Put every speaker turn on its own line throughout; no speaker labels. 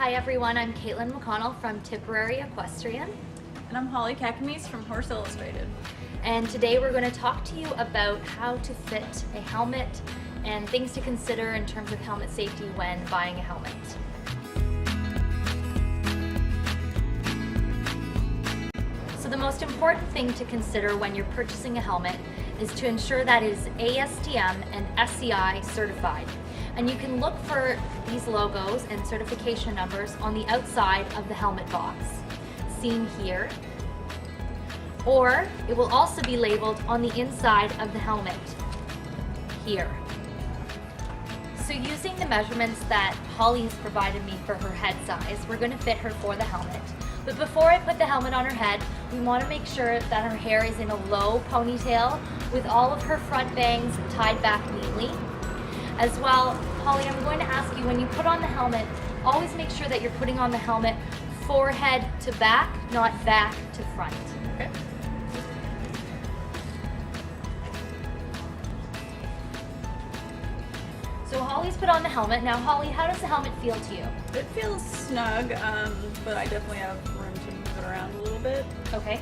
Hi everyone, I'm Caitlin McConnell from Tipperary Equestrian.
And I'm Holly Kakamies from Horse Illustrated.
And today we're going to talk to you about how to fit a helmet and things to consider in terms of helmet safety when buying a helmet. So the most important thing to consider when you're purchasing a helmet is to ensure that it is ASTM and SCI certified. And you can look for these logos and certification numbers on the outside of the helmet box, seen here. Or it will also be labeled on the inside of the helmet, here. So using the measurements that Holly has provided me for her head size, we're going to fit her for the helmet. But before I put the helmet on her head, we want to make sure that her hair is in a low ponytail with all of her front bangs tied back neatly. As well, Holly, I'm going to ask you, when you put on the helmet, always make sure that you're putting on the helmet forehead to back, not back to front.
Okay.
So Holly's put on the helmet. Now Holly, how does the helmet feel to you?
It feels snug, but I definitely have room to move it around a little bit.
Okay.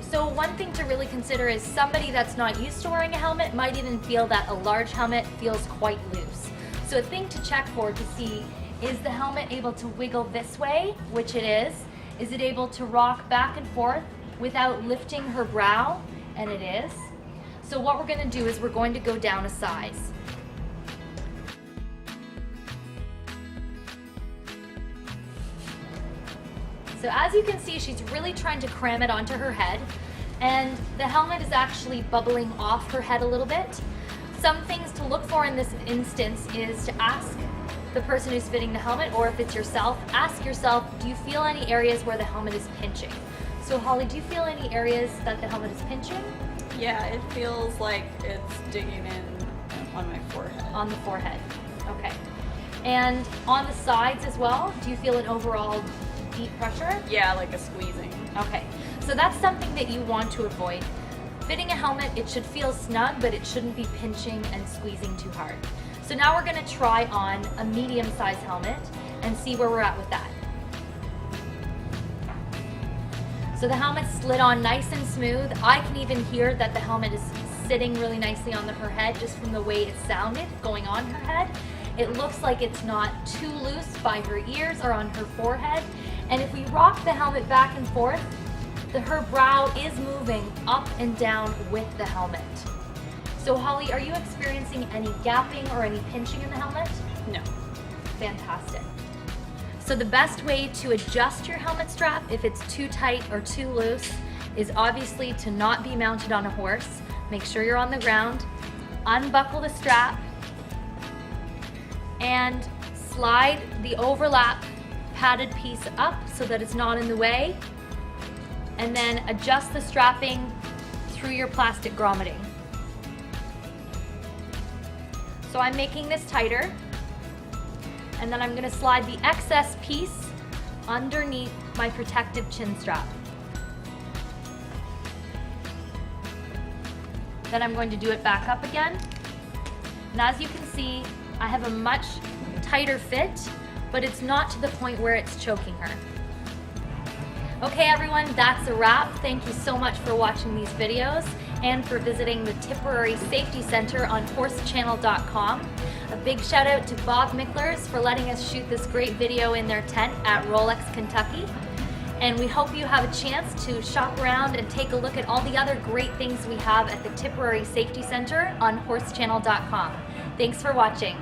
So one thing to really consider is somebody that's not used to wearing a helmet might even feel that a large helmet feels quite loose. So a thing to check for to see, is the helmet able to wiggle this way, which it is? Is it able to rock back and forth without lifting her brow? And it is. So what we're going to do is we're going to go down a size. So as you can see, she's really trying to cram it onto her head, and the helmet is actually bubbling off her head a little bit. Some things to look for in this instance is to ask the person who's fitting the helmet, or if it's yourself, ask yourself, do you feel any areas where the helmet is pinching? So Holly, do you feel any areas that the helmet is pinching?
Yeah, it feels like it's digging in on my forehead.
On the forehead, okay. And on the sides as well, do you feel an overall deep pressure?
Yeah, like a squeezing.
Okay, so that's something that you want to avoid. Fitting a helmet, it should feel snug, but it shouldn't be pinching and squeezing too hard. So now we're going to try on a medium-sized helmet and see where we're at with that. So the helmet's slid on nice and smooth. I can even hear that the helmet is sitting really nicely on her head just from the way it sounded going on her head. It looks like it's not too loose by her ears or on her forehead. And if we rock the helmet back and forth, her brow is moving up and down with the helmet. So Holly, are you experiencing any gapping or any pinching in the helmet?
No.
Fantastic. So the best way to adjust your helmet strap, if it's too tight or too loose, is obviously to not be mounted on a horse. Make sure you're on the ground, unbuckle the strap, and slide the overlap padded piece up so that it's not in the way, and then adjust the strapping through your plastic grommeting. So I'm making this tighter, and then I'm going to slide the excess piece underneath my protective chin strap. Then I'm going to do it back up again, and as you can see, I have a much tighter fit, but it's not to the point where it's choking her. Okay everyone, that's a wrap. Thank you so much for watching these videos and for visiting the Tipperary Safety Center on horsechannel.com. A big shout out to Bob Micklers for letting us shoot this great video in their tent at Rolex, Kentucky. And we hope you have a chance to shop around and take a look at all the other great things we have at the Tipperary Safety Center on horsechannel.com. Thanks for watching.